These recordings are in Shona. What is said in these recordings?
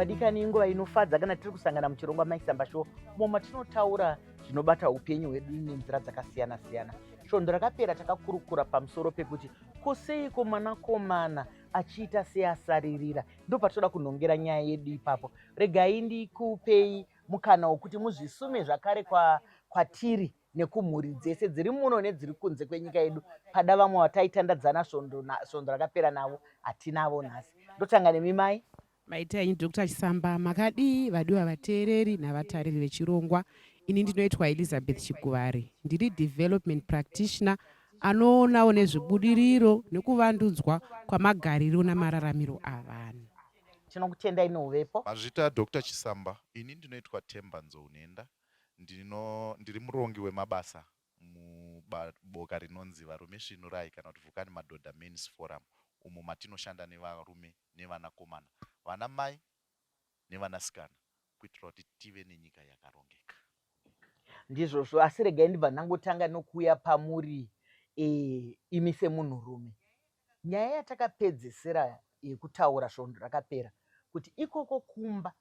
Madikani inguva inofadza kana tiri kusangana muchirongwa Maisamba Show, umo matinotaura zvinobata upenyu hwedu nenzira dzakasiyana siyana. Svondo rakapera takakurukura pamusoro pekuti kuseiko mwanakomana achiita seasaririra. Ndo patinoda kunhongera nyaya yedu ipapo. Regai ndikupei mukana wekuti muzvisume zvakare kwatiri nekumhuri dzese dziri muno nedziri kunze kwenyika yedu. Pada vamwe vataitandadzana svondo rakapera navo hatinavo nhasi. Ndotanga nemi mai. Maitai Dr. Chisamba, makadi vadiwa vateereri navatariri vechirongwa. Ini ndinoitwa Elizabeth Chikuvari, ndiri development practitioner anoonawo nezvebudiriro nekuvandudzwa kwamagariro namararamiro avanhu. Tinokutendai nouvepo. Mazvita Dr. Chisamba, ini ndinoitwa Temba Nzounenda, ndiri murongi wemabasa muboka rinonzi Varume Svinurai kana kuti Vhukani Madhodha Men's Forum, umo matinoshanda nevarume nevanakomana, vana mai nevanasikana, kuitira kuti tive nenyika yakarongeka. Ndizvozvo, asi regai ndibva ndangotanga nokuuya pamuri imi semunhurume. Nyaya yatakapedzesera yekutaura svondo rakapera kuti ikoko kumba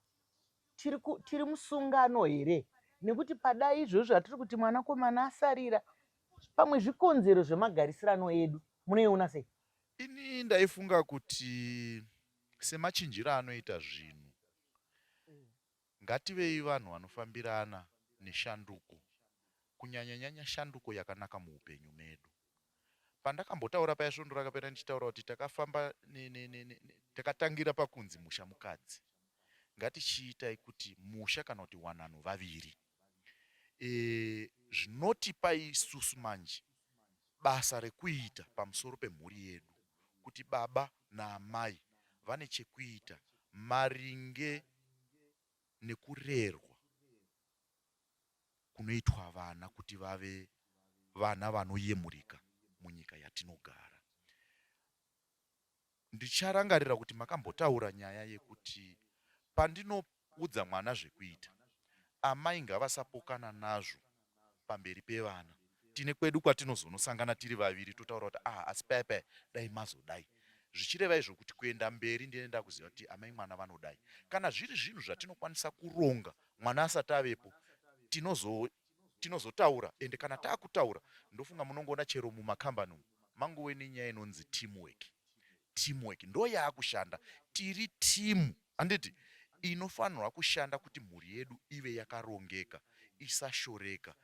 tiri musungano here, nekuti pada izvozvo zvatiri kuti mwanakomana asarira, pamwe zvikonzero zvemagarisirano edu munoiona sei? Ini ndaifunga kuti semachinjiro anoita zvinhu, ngativei vanhu vanofambirana neshanduko, kunyanya-nyanya shanduko yakanaka muupenyu medu. Pandakambotaura paya svondo rakapera ndichitaura kuti takafamba takatangira pakunzi musha mukadzi. Ngatichiitai kuti musha kana kuti wanano vaviri. Zvinotipa isusu manje basa rekuita pamusoro pemhuri yedu, kuti baba naamai vane chekuita maringe nekurerwa kunoitwa vana kuti vave vana vanoyemurika munyika yatinogara. Ndicharangarira kuti makambotaura nyaya yekuti pandinoudza mwana zvekuita, amai ngavasapokana nazvo pamberi pevana. Tine kwedu kwatinozonosangana tiri vaviri totaura kuti asi paya dai mazodai. Zvichireva izvo kuti kuenda mberi ndinoenda kuziva kuti amai mwana vanodai. Kana zviri zvinhu zvatinokwanisa kuronga mwana asati avepo, tinozotaura. Ende kana taakutaura, ndofunga munongoona chero mumakambani umu mangove nenyaya inonzi teamwork. Teamwork ndo yaakushanda, tiri timu, handiti inofanirwa kushanda kuti mhuri yedu ive yakarongeka, isashoreka,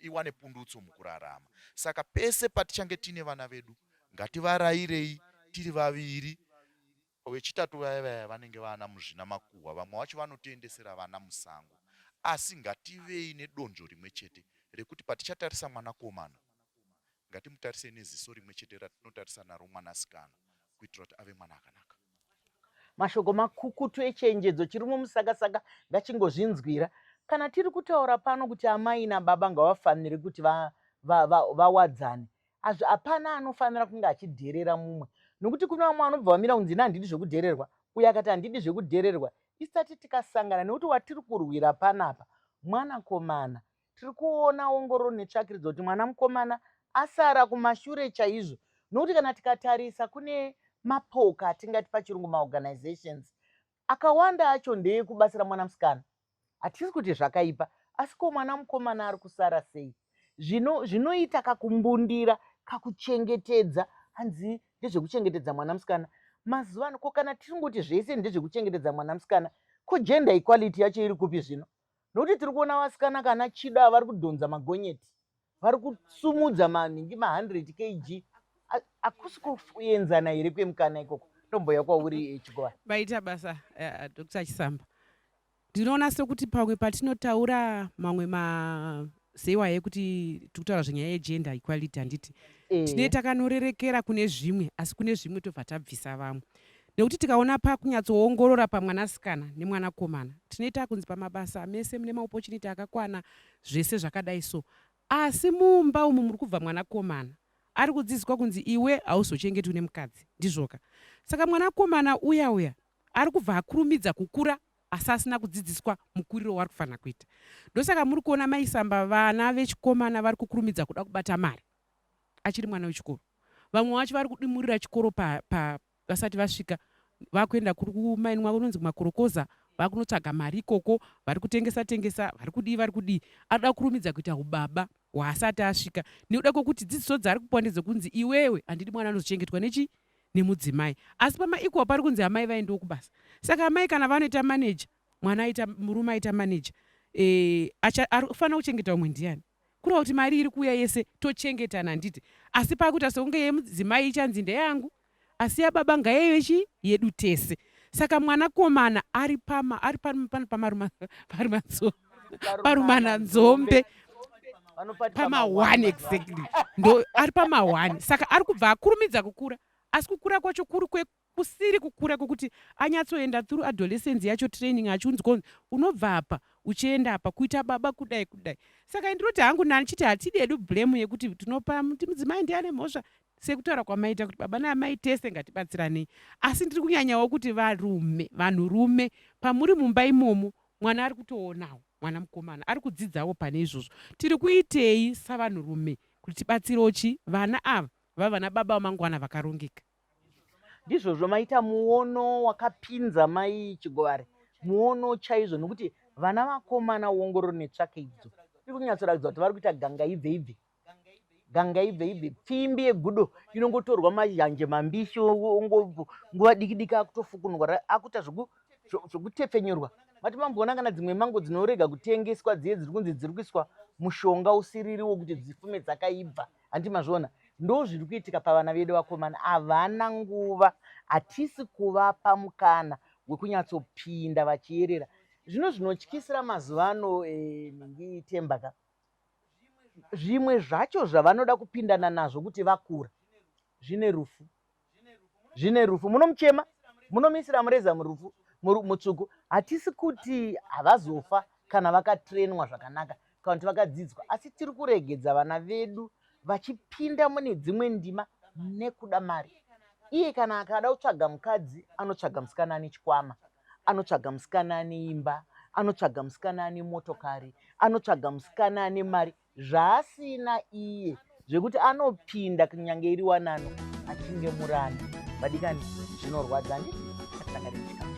iwane pundutso mukurarama. Saka pese patichange tine vana vedu, ngativarayirei tiri vaviri. Wechitatu vaya vanenge vana muzvina makuhwa, vamwe vacho vanotoendesera vana musango. Asi ngativei nedonzvo rimwe chete rekuti patichatarisa mwanakomana, ngatimutarise neziso rimwe chete ratinotarisa naro mwanasikana, kuitira kuti ave mwana akanaka. Mashoko makukutu echenjedzo chiri mumusakasaka ngachingozvinzwira. Kana tiri kutaura pano kuti amai nababa ngavafanire kuti vawadzane, hapana anofanira kunge achidherera mumwe, nokuti kuna vamwe vanobva vamira kunzi handidi zvekudhererwa, uye akati handidi zvekudhererwa. Isati tikasangana, nekuti watiri kurwira panapa mwanakomana, tiri kuona ongororo netsvakiridza kuti mwana mukomana asara kumashure chaizvo. Nokuti kana tikatarisa kune mapoka atingati pachirungu maorganizations, akawanda acho ndeyekubatsira mwana musikana. Hatisi kuti zvakaipa, asi ko mwana mukomana ari kusara sei? Zvinoita kakumbundira kakuchengetedza, hanzi ndezvekuchengetedza mwana musikana. Mazuva ano, ko kana tiringoti zvese ndezvekuchengetedza mwana musikana, ko gender equality yacho iri kupi zvino? Nokuti tiri kuona vasikana kana chida vari kudhonza magonyeti, vari kusumudza maningi 100 kg. Hakusi kuenzana here kwemukana ikoko? Ndomboya kwauri Chikuvari. Baita basa Dr. Chisamba. Ndinoona sekuti pamwe patinotaura mamwe mazewa yekuti tikutaura zvenyaya yegender equality, handiti tine takanorerekera kune zvimwe, asi kune zvimwe tobva tabvisa vamwe. Nekuti tikaona pakunyatsoongorora pamwanasikana nemwanakomana, tinoita kunzi pamabasa mese mune maopportunity akakwana, zvese zvakadai so. Asi mumba umu muri kubva mwanakomana ari kudzidziswa kunzi iwe hauzochengetwi nemukadzi, ndizvoka. Saka mwanakomana uya ari kubva akurumidza kukura, asi asina kudzidziswa mukuriro waari kufanira kuita. Ndosaka muri kuona Maisamba vana vechikomana vari kukurumidza kuda kubata mari achiri mwana wechikoro. Vamwe vacho vari kudimurira chikoro vasati vasvika vakuenda kuri kumaini mwavo unonzi kumakorokoza, vakunotsvaga mari ikoko, vari kutengesa, vari kudii. Anoda kurumidza kuita ubaba hwaasati asvika, nekuda kwokuti dzidziso dzari kupuwa ndedzekunzi iwewe handidi mwana anozochengetwa nemudzimai. Asi pamaikuwa pari kunzi amai vaendewo kubasa. Saka amai kana vanoita maneja, mwana aita, murume aita maneja, anofanira kuchengeta umwe ndiani? Kureva kuti mari iri kuuya yese tochengetana handiti. Asi pakuita sekunge yemudzimai ichanzi ndeyangu, asi yababa ngaive yedu tese. Saka mwanakomana ari parumananzombe pama 1 exactly. Ndo ari pama 1. Saka ari kubva akurumidza kukura. Asi kukura kwacho kuri kusiri kukura kwokuti anyatsoenda through adolescence yacho training achiunzi konzi unobva apa uchienda apa kuita baba kudai. Saka ndinoti hangu nanichiti hatidi hedu blame yekuti tinopa mudzimai ndiane mhosva sekutaura kwamaita kuti baba naamai tese ngatibatsiranei. Asi ndiri kunyanyawo kuti vanhurume pamuri mumba imomo, mwana ari kutoonawo, mwana mukomana ari kudzidzawo pane izvozvo. Tiri kuitei savanhurume kuti tibatsirewo vana ava vana baba vamangwana vakarongeka. Ndizvozvo maita muono wakapinza mai Chigovare, muono chaizvo, nokuti vana vakomana uongororo netsvakeidzo iri kunyatsoratidza kuti vari kuita ganga ibve. Pfimbi yegudo inongotorwa mazhanje mambishi nguva diki akutofukunurwa akuita zvokutepfenyorwa. Mati mamboona kana dzimwe mango dzinorega kutengeswa dziye dziri kunzi dziri kuiswa mushonga usiriri wokuti dzifume dzakaibva, handi mazviona? Ndo zviri kuitika pavana vedu vakomana. Havana nguva, hatisi kuvapa mukana wekunyatsopinda vachierera. Zvino zvinotyisira mazuva ano Ningi Tembaka, zvimwe zvacho zvavanoda kupindana nazvo kuti vakura zvine rufu. Munomuchema, munomisira mureza mutsvuku. Hatisi kuti havazofa kana vakatrenwa zvakanaka kana kuti vakadzidzwa, asi tiri kuregedza vana vedu vachipinda mune dzimwe ndima nekuda mari. Iye kana akada kutsvaga mukadzi, anotsvaga musikana ane chikwama, anotsvaga musikana ane imba, anotsvaga musikana ane motokari, anotsvaga musikana ane mari. Zvaasina iye zvekuti anopinda kunyange iri wanano achinge muranda. Vadikani, zvinorwadza nditi atisangane chikamu.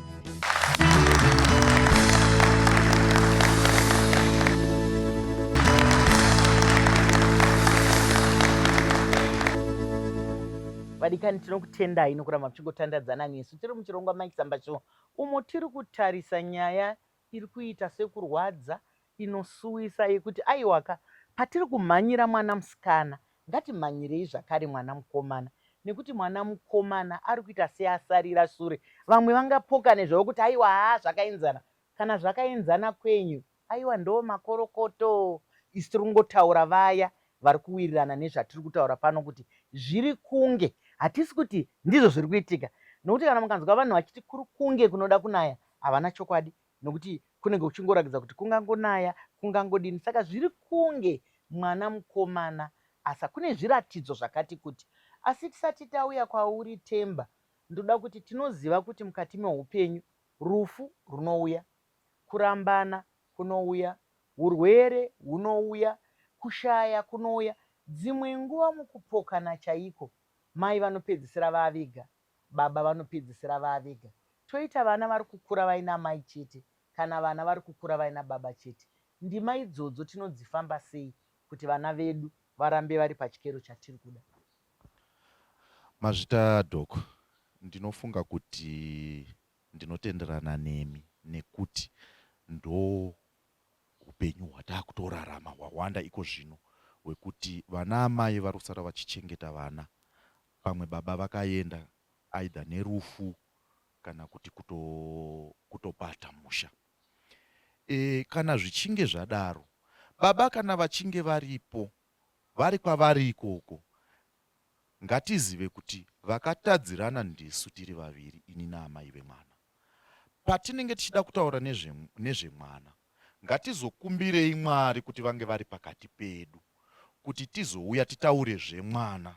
Vadikani, tinokutendai nokuramba muchingotandadzana nesu. Tiri muchirongwa Mike Samba Show umo tiri kutarisa nyaya iri kuita sekurwadza, inosuwisa, yekuti aiwaka patiri kumhanyira mwana musikana ngatimhanyirei zvakare mwana mukomana, nekuti mwana mukomana ari kuita seasarira sure. Vamwe vangapoka nezvavo kuti aiwa zvakaenzana. Kana zvakaenzana kwenyu, aiwa ndo makorokoto. Isi tiri kungotaura vaya vari kuwirirana nezvatiri kutaura pano kuti zviri kunge, hatisi kuti ndizvo zviri kuitika. Nokuti kana mukanzwa vanhu vachiti kuri kunge kunoda kunaya, havana chokwadi, nokuti kunenge kuchingoratidza kuti kungangonaya, kungangodini. Saka zviri kunge mwana mukomana, asa kune zviratidzo zvakati kuti. Asi tisati tauya kwauri Temba, ndoda kuti tinoziva kuti mukati meupenyu rufu runouya, kurambana kunouya, urwere hunouya, kushaya kunouya. Dzimwe nguva mukupokana chaiko, mai vanopedzisira vavega, baba vanopedzisira vavega. Toita vana vari kukura vaina mai chete, kana vana vari kukura vaina baba chete. Ndima idzodzo tinodzifamba sei kuti vana vedu varambe vari pachikero chatiri kuda? Mazvita Doko, ndinofunga kuti ndinotenderana nemi, nekuti ndo upenyu hwatakutorarama hwawanda iko zvino, wekuti vana amai vari kusara vachichengeta vana, pamwe baba vakaenda aidha nerufu kana kuti kutopata musha. Kana zvichinge zvadaro, baba kana vachinge varipo, vari kwavari ikoko, ngatizive kuti vakatadzirana ndisu tiri vaviri, ini naamai vemwana. Patinenge tichida kutaura nezvemwana, ngatizokumbirei Mwari kuti vange vari pakati pedu, kuti tizouya titaure zvemwana,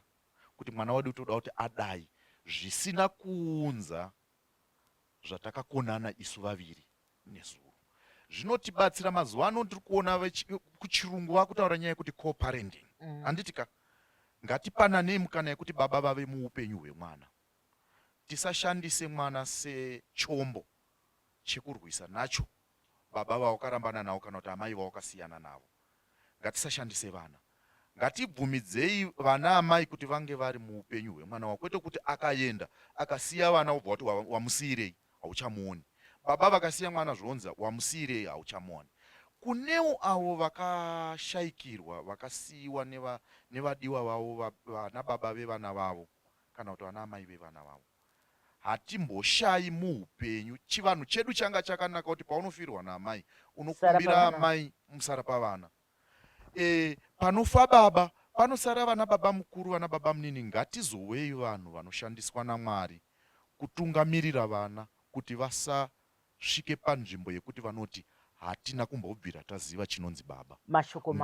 kuti mwana wedu toda kuti adai, zvisina kuunza zvatakakonana isu vaviri nezuro. Zvinotibatsira mazuva ano tiri kuona kuchirungu vakutaura nyaya yekuti co-parenting. Handitika ngatipananei mukana yekuti baba vave muupenyu hwemwana. tisashandise mwana sechombo chekurwisa nacho baba vawakarambana navo kana kuti amai vawakasiyana navo. Ngatisashandise vana, ngatibvumidzei vana amai kuti vange vari muupenyu hwemwana wavo, kwete kuti akaenda akasiya vana wobva kuti wamusiyirei, hauchamuoni. Baba vakasiya mwana zvonza wamusiyirei, hauchamuoni. Kunewo avo vakashayikirwa, vakasiyiwa nevadiwa vavo, vana baba vevana vavo kana kuti vana amai vevana vavo, hatimboshayi muupenyu. Chivanhu chedu changa chakanaka kuti paunofirwa naamai unokumbira amai musara pavana. Panofa baba panosara vana baba mukuru, vana baba munini. Ngatizowei vanhu vanoshandiswa naMwari kutungamirira vana kuti vasasvike panzvimbo yekuti vanoti hatina kumbobvira taziva chinonzi baba.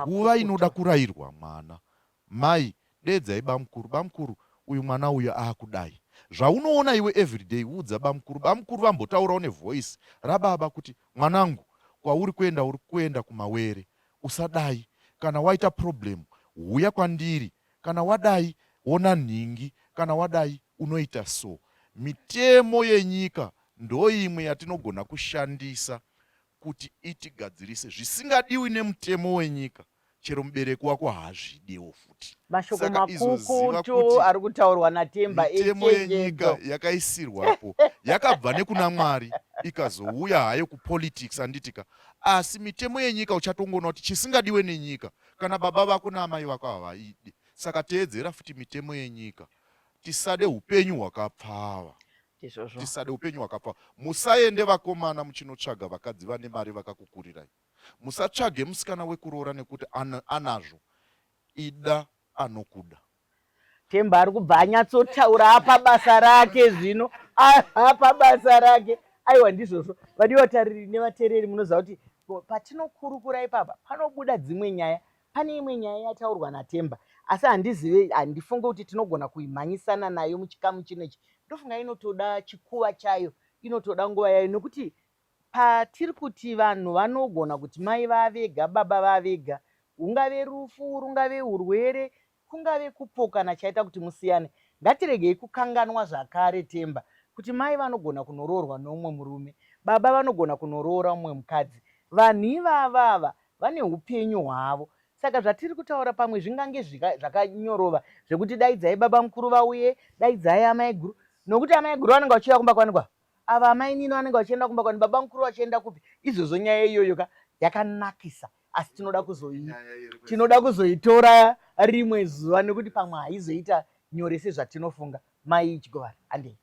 Nguva inoda kurayirwa mwana. Mai, dedzai bamukuru, bamukuru uyu mwana uyu akudai. Zvaunoona iwe everyday udza bamukuru, bamukuru vambotaurawo nevoice rababa kuti mwanangu, kwauri kuenda uri kuenda kumawere, usadai. Kana waita problem uya kwandiri, kana wadai ona nhingi, kana wadai unoita so. Mitemo yenyika ndoimwe yatinogona kushandisa kuti itigadzirise zvisingadiwi nemutemo wenyika, chero mubereki wako haazvidiwo futi. Mashoko makukutu ari kutaurwa naTemba mitemo yenyika yakaisirwapo yakabva nekuna Mwari ikazouya hayo kupolitics anditika. Asi mitemo yenyika uchatongoona kuti chisingadiwe nenyika kana baba vako naamai vako havaidi. Saka teedzera futi mitemo yenyika. Tisade upenyu hwakapfava. Tisade upenyu hwakapfava. Musaende vakomana muchinotsvaga vakadzi vane mari vakakukurirai. Musatsvage musikana wekuroora nekuti anazvo. Ida anokuda. Temba ari kubva anyatsotaura apa basa rake zvino, apa basa rake. Aiwa ndizvozvo vadiwa tariri nevateereri munoziva kuti patinokurukura ipapa panobuda dzimwe nyaya. Pane imwe nyaya yataurwa naTemba, asi handifunge kuti tinogona kuimhanyisana nayo muchikamu chinechi. Ndofunga inotoda chikuva chayo, inotoda nguva yayo, nokuti patiri kuti vanhu vanogona kuti mai vavega, baba vavega, hungave rufu, rungave urwere, kungave kupokana chaita kuti musiyane. Ngatiregei kukanganwa zvakare Temba kuti mai vanogona kunoroorwa nomumwe murume, baba vanogona kunoroora umwe mukadzi. Vanhu ivava vane upenyu hwavo. Saka zvatiri kutaura pamwe zvingange zvakanyorova zvekuti daidzai baba mukuru vauye, daidzai amai guru, nokuti amai guru vanenge vachiuya kumba kwanikwa, ava amai nini vanenge vachienda kumba kwani, baba mukuru vachienda kupi. Izvozvo nyaya iyoyo yakanakisa, asi tinoda kuzoitora rimwe zuva nekuti pamwe haizoita nyore sezvatinofunga. Mai Chigovari, handei.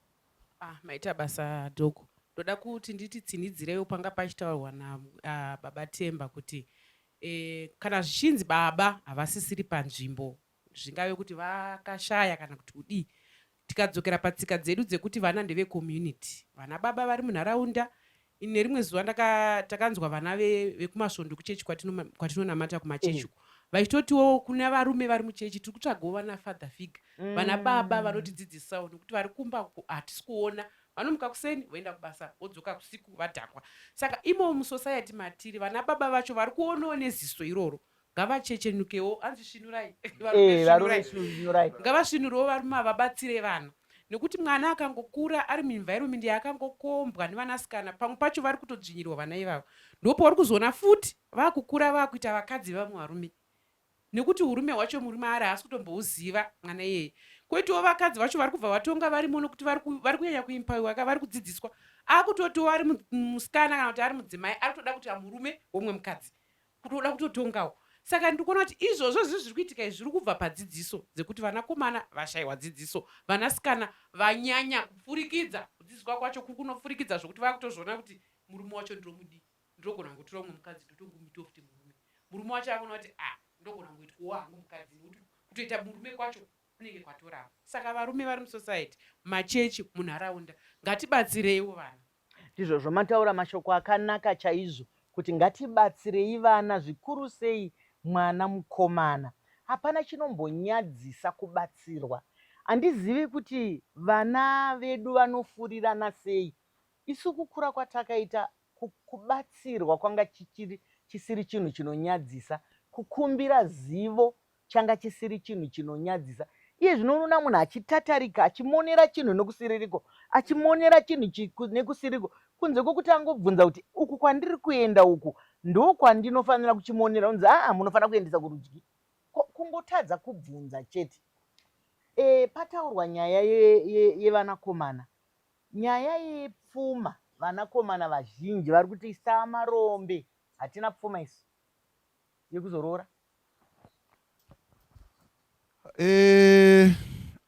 Maita basa doko. Ndoda kuti nditi tsinidzirewo panga pachitaurwa baba Temba kuti kana zvichinzi baba havasisiri panzvimbo, zvingave kuti vakashaya kana kuti kudii, tikadzokera patsika dzedu dzekuti vana ndevecommunity, vana baba vari munharaunda. Ine rimwe zuva takanzwa vana vekumasvondo kuchechi kwatinonamata kumachechi vachitotiwo kuna varume vari muchechi tiri kutsvagawo vana father figure, vana baba vanotidzidzisawo, nokuti vari kumba hatisi kuona. Vanomuka kuseni voenda kubasa, vodzoka usiku vadhakwa. Saka imo musociety matiri vana baba vacho vari kuonawo neziso iroro. Ngavachechenukewo, anzvisvinurai ngavasvinurewo varume vabatsire vana, nekuti mwana akangokura ari muenvironment yakangokombwa nevanasikana, pamwe pacho vari kutodzvinyirwa vana ivavo. Ndopo vari kuzoona futi vakukura vakuita vakadzi vamwe varume, nekuti urume hwacho murume ari haasi kutombouziva mwana iyeye. Kwoitawo vakadzi vacho vari kubva vatonga varimo, nokuti vari kunyanya kuimpawiwa, vari kudzidziswa. Akutotiwo ari musikana kana kuti ari mudzimai ari kutoda kuti murume womwe mukadzi, kutoda kutotongawo. Saka ndikuona kuti izvozvo zviri kuitika zviri kubva padzidziso dzekuti vanakomana vashayiwa dzidziso, vanasikana vanyanya kupfurikidza. Kudzidziswa kwacho kunopfurikidza zvokuti vakutozviona kuti murume wacho ndiromudi, ndinogona kungotora umwe mukadzi ndotongomita futi murume wacho akuona kuti ndogona kungoitwawo hangu mukadzi, nokuti kutoita murume kwacho kunenge kwatorava. Saka varume vari musociety, machechi, munharaunda, ngatibatsireiwo vana. Ndizvozvo mataura mashoko akanaka chaizvo kuti ngatibatsirei vana, zvikuru sei mwana mukomana. Hapana chinombonyadzisa kubatsirwa. Handizivi kuti vana vedu vanofurirana sei. Isu kukura kwatakaita kubatsirwa kwanga chisiri chinhu chinonyadzisa, kukumbira zivo changa chisiri chinhu chinonyadzisa. iye zvinoona munhu achitatarika achimonera chinhu nekusiriko, achimonera chinhu nekusiriko, kunze kwokuti angobvunza kuti uku kwandiri kuenda uku ndo kwandinofanira kuchimonera, unzi munofanira kuendesa kurudyi. Kungotadza kubvunza chete. Pataurwa nyaya yevanakomana, nyaya yepfuma. Vanakomana vazhinji vari kuti samarombe, hatina pfuma isu yekuzorora.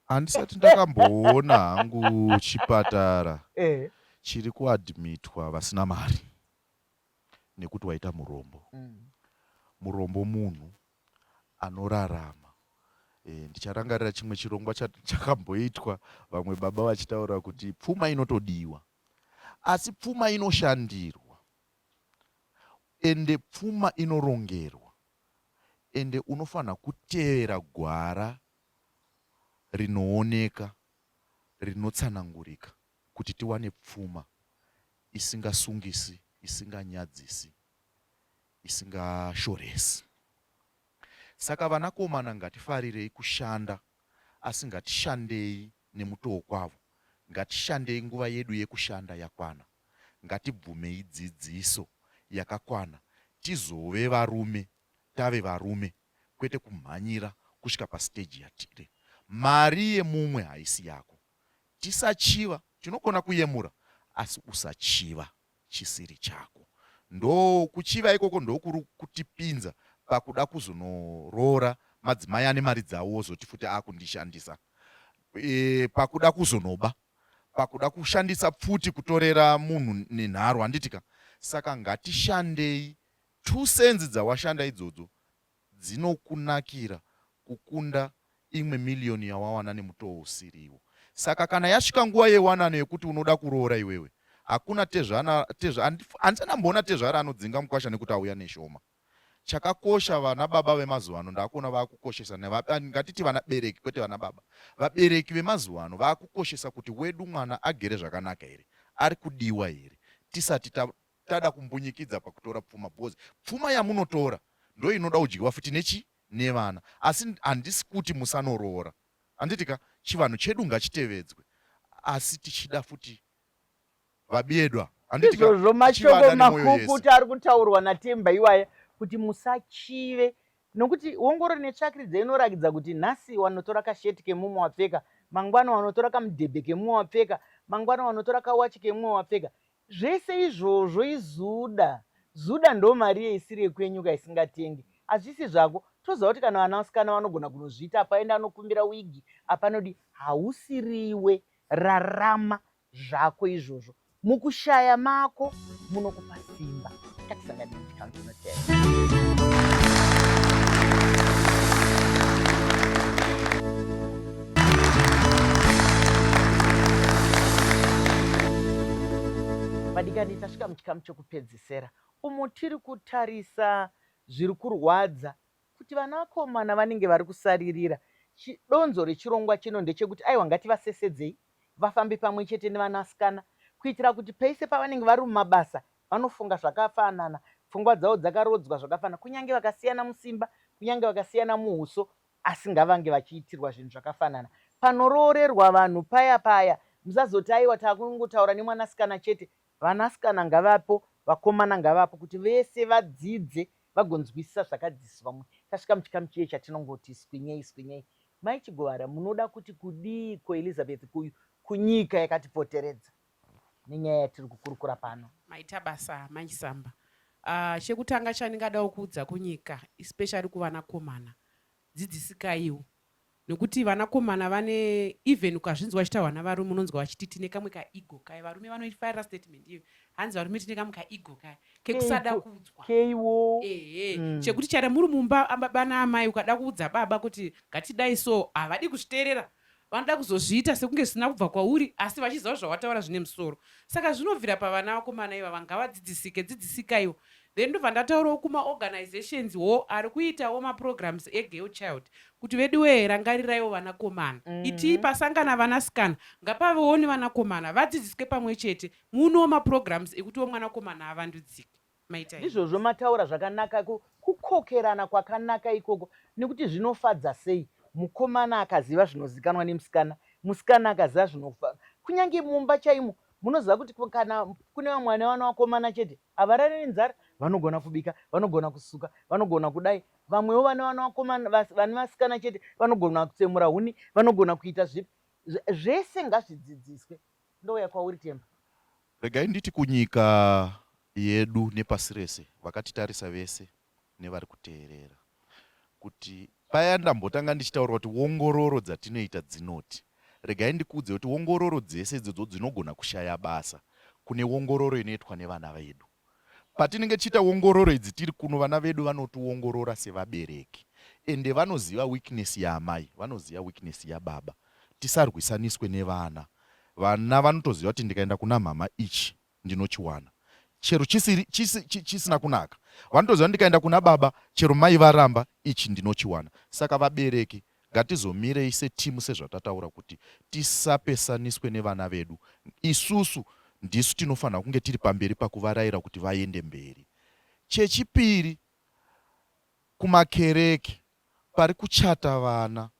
Handisati ndakamboona hangu chipatara chiri kuadhimitwa vasina mari nekuti waita murombo. Murombo munhu anorarama. Ndicharangarira chimwe chirongwa chakamboitwa, vamwe baba vachitaura kuti pfuma inotodiwa, asi pfuma inoshandirwa, ende pfuma inorongerwa, ende unofanira kutevera gwara rinooneka, rinotsanangurika, kuti tiwane pfuma isingasungisi, isinganyadzisi, isingashoresi. Saka vanakomana ngatifarirei kushanda, asi ngatishandei nemutoo kwavo. Ngatishandei nguva yedu yekushanda yakwana. Ngatibvumei dzidziso yakakwana. Tizove varume, tave varume, kwete kumhanyira kusvika pasiteji yatiri. Mari yemumwe haisi yako. Tisachiva, tinogona kuyemura, asi usachiva chisiri chako. Ndo kuchiva ikoko ndo kutipinza pakuda kuzonorora madzimai ane mari dzawo zoti futi akundishandisa. Pakuda kuzonoba, pakuda kushandisa pfuti kutorera munhu nenharo, handitika. Saka ngatishandei, 2 cents dzawashanda idzodzo dzinokunakira kukunda imwe milioni yawawana nemutoo usiriwo. Saka kana yasvika nguva yewanano yekuti unoda kuroora iwewe, hakuna handisana mbona tezvara anodzinga mukwasha nekuti auya neshoma. Chakakosha vana baba vemazuva ano ndakuona vakukoshesa, ngatiti vana bereki kwete vana baba. Vabereki vemazuva ano vakukoshesa kuti wedu mwana agere zvakanaka here, ari kudiwa here, tisati tada kumbunyikidza pakutora pfuma, because pfuma yamunotora ndo inoda kudyiwa futi nevana. Asi handisi kuti musanoroora, handitika, chivanhu chedu ngachitevedzwe, asi tichida futi vabedwa, handitika, izvozvo mashoko makukuti ari kutaurwa naTemba iwaya kuti musachive, nokuti ongoro netsvakiridza inorakidza kuti nhasi wanotora kasheti kemumwe wapfeka, mangwana wanotora kamudhebhe kemumwe wapfeka, mangwana wanotora kawachi kemumwe wapfeka. Zvese izvozvo izuda. Zuda ndo mari yeisiri yekwenyuka isingatengi. Hazvisi zvako. Toziva kuti kana vanasikana vanogona kunozviita, apaenda anokumbira wigi, apanodi hausiriwe, rarama zvako izvozvo. Mukushaya mako munokupa simba. Tatisangane chikamutinotera. Vadikani, tasvika muchikamu chokupedzisira. Umo tiri kutarisa zviri kurwadza kuti vanakomana vanenge vari kusaririra. Donzo rechirongwa chino ndechekuti aiwa ngativasesedzei, vafambe pamwe chete nevanasikana, kuitira kuti pese pavanenge vari mumabasa vanofunga zvakafanana, pfungwa dzavo dzakarodzwa zvakafanana, kunyange vakasiyana musimba, kunyange vakasiyana muhuso, asi ngavange vachiitirwa zvinhu zvakafanana. Panoroorerwa vanhu paya paya, musazoti aiwa takungotaura nemwanasikana chete. Vanasikana ngavapo, vakomana ngavapo, kuti vese vadzidze vagonzwisisa zvakadzidziswa vamwe. Tasvika muchikamu chiye chatinongoti skwinyei. Mai Chigovara, munoda kuti kudii koElizabeth kunyika yakatipoteredza nenyaya yatiri kukurukura pano? Maita basa Maisamba. Chekutanga chandingadawo kuudza kunyika, especially kuvanakomana, dzidzisikaiwo. Nokuti vanakomana vane, even ukazvinzwa vachitaurwa navarume unonzwa vachiti tine kamwe kaego kaya. Varume vanofarira statement iyo, hanzi varume tine kamwe kaego kaya kekusada kuudzwa. Keiwo. Chekuti chara muri mumba bana amai ukada kuudza baba kuti ngatidai so, havadi kuzviteerera. Vanoda kuzozviita sekunge zvisina kubva kwauri, asi vachiziva zvawataura zvine musoro. Saka zvinobvira pavana vakomana iva dzidzisikaiwo. Then ndobva ndataurawo kumaorganizations wo ari kuitawo maprograms egirl child, kuti vedu rangariraiwo vanakomana. Iti pasangana vanasikana, ngapavewo nevanakomana, vadzidziswe pamwe chete, munowo maprograms ekuti mwanakomana avandudzike. Izvozvo mataura zvakanaka, kukokerana kwakanaka ikoko, nekuti zvinofadza sei mukomana akaziva zvinozikanwa nemusikana, musikana akaziva zvinofa. Kunyange mumba chaimo munoziva kuti kana kune vamwe vana vakomana chete havarari nenzara, vanogona kubika, vanogona kusuka, vanogona kudai. Vamwewo vana vakomana vane vasikana chete vanogona kutsemura huni, vanogona kuita zvipi. Zvese ngazvidzidziswe. Ndouya kwauri Temba. Regai nditi kunyika yedu nepasi rese vakatitarisa vese nevari kuteerera kuti paya ndambotanga ndichitaura kuti ongororo dzatinoita dzinoti, regai ndikuudze kuti ongororo dzese idzodzo dzinogona kushaya basa kune ongororo inoitwa nevana vedu. Patinenge tichiita ongororo idzi tiri kuno, vana vedu vanotiongorora sevabereki ende vanoziva weakness yaamai, vanoziva weakness yababa. Tisarwisaniswe nevana. Vana vanotoziva kuti ndikaenda kuna mama ichi ndinochiwana, chero chisina kunaka. Vanotoziva ndikaenda kuna baba chero mai varamba ichi ndinochiwana. Saka vabereki ngatizomirei setimu sezvatataura kuti tisapesaniswe nevana vedu. Isusu ndisu tinofanira kunge tiri pamberi pakuvarayira kuti vaende mberi. Chechipiri, kumakereke pari kuchata vana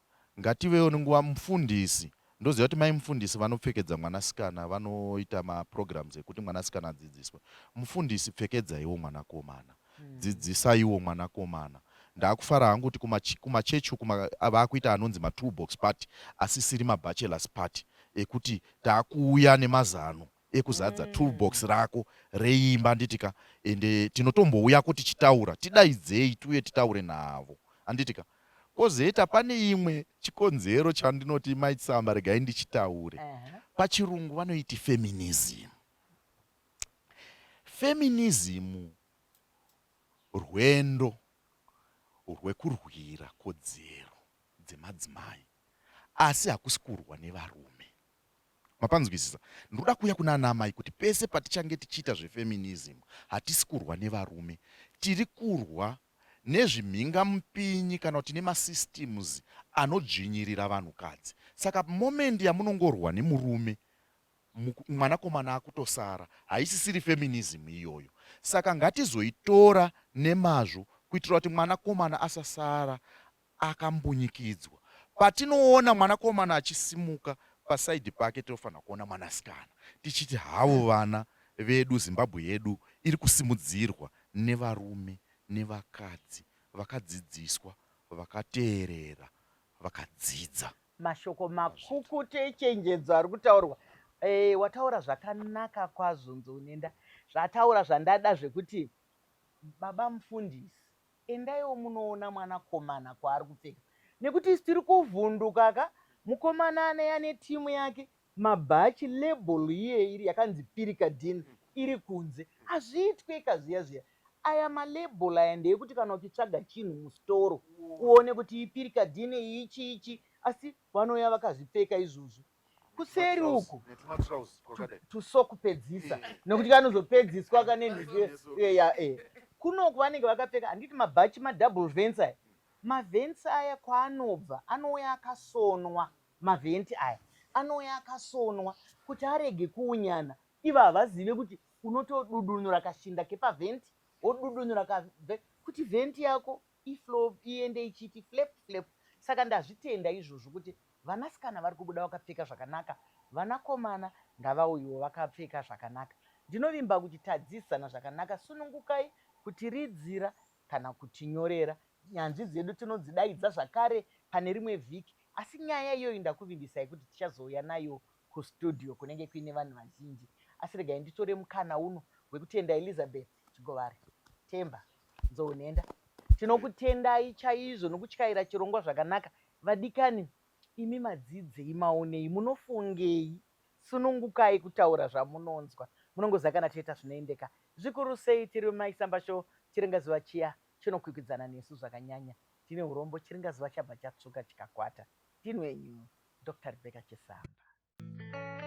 ngativewo nenguva mufundisi. Ndoziva kuti mai mufundisi vanopfekedza mwanasikana, vanoita maprograms ekuti mwanasikana adzidziswe. Mufundisi pfekedzaiwo mwanakomana, dzidzisaiwo mwanakomana. Ndakufara hangu kuti kumachechi vakuita anonzi matoolbox party asisiri mabachelors party ekuti takuuya nemazano ekuzadza toolbox rako reimba nditika, ende tinotombouya kuti tichitaura, tidaidzei tuye titaure navo anditika. Kozoita pane imwe chikonzero chandinoti maitsamba regai ndichitaure. Pachirungu vanoiti feminism. Feminism rwendo rwekurwira kodzero dzemadzimai, asi hakusi kurwa nevarume. Mapanzwisisa? Ndoda kuuya kuna ana amai kuti pese patichange tichiita zvefeminism hatisi kurwa nevarume, tiri kurwa nezvimhinga mupinyi kana kuti nemasystems anodzvinyirira vanhukadzi. Saka moment yamunongorwa nemurume, mwanakomana akutosara, haisisiri feminism iyoyo. Saka ngatizoitora nemazvo kuitira kuti mwanakomana asasara akambunyikidzwa. Patinoona mwanakomana achisimuka, pasaidi pake tinofanira kuona mwanasikana, tichiti havo vana vedu, Zimbabwe yedu iri kusimudzirwa nevarume nevakadzi vakadzidziswa, vakateerera, vakadzidza. Mashoko makukutu echenjedzo ari kutaurwa. Wataura zvakanaka kwazvo Nzounenda. Zvataura zvandada zvekuti baba mufundisi, endaiwo munoona mwanakomana kwaari kupfeka. Nekuti tiri kuvhunduka ka, mukomana ane timu yake, mabhachi label iri yakanzi Pirikadini iri kunze. Hazviitwi zviya. Aya malabel aya ndeyekuti kana uchitsvaga chinhu musitoro uone kuti ipirikadhini ichi, asi vanouya vakazvipfeka izvozvo. Kuseri uku tusokupedzisa nekuti kanozopedziswa kunoku vanenge vakapfeka, handiti mabhachi madouble vents aya. Mavhentsi aya kwaanobva anouya akasonwa, mavhenti aya anouya akasonwa kuti arege kuunyana. Ivo havazive kuti unotodudunura kashinda kepavhenti wodudunura kuti vhenti yako iende ichiti flap. Saka ndazvitenda izvozvo kuti vanasikana vari kubuda vakapfeka zvakanaka, vanakomana ngavauyiwo vakapfeka zvakanaka. Ndinovimba kuti tadzidzisana zvakanaka. Sunungukai kutiridzira kana kutinyorera. Nyanzvi dzedu tinodzidaidza zvakare pane rimwe vhiki, asi nyaya iyoyi ndakuvimbisai kuti tichazouya nayo kustudio kunenge kuine vanhu vazhinji. Asi regai nditore mukana uno wekutenda Elizabeth Chigovari, Temba, Nzounenda. Tinokutendai chaizvo nokutyaira chirongwa zvakanaka. Vadikani, imi madzidzei, maonei, munofungei? Sunungukai kutaura zvamunonzwa. Munongoziva kana toita zvinoendeka. Zvikuru sei tiri mumaisamba show, chiringazuva chiya chinokwikwidzana nesu zvakanyanya. Tine urombo, chiringazuva chabva chatsvuka chikakwata. Tinwenyu Dr. Rebecca Chisamba.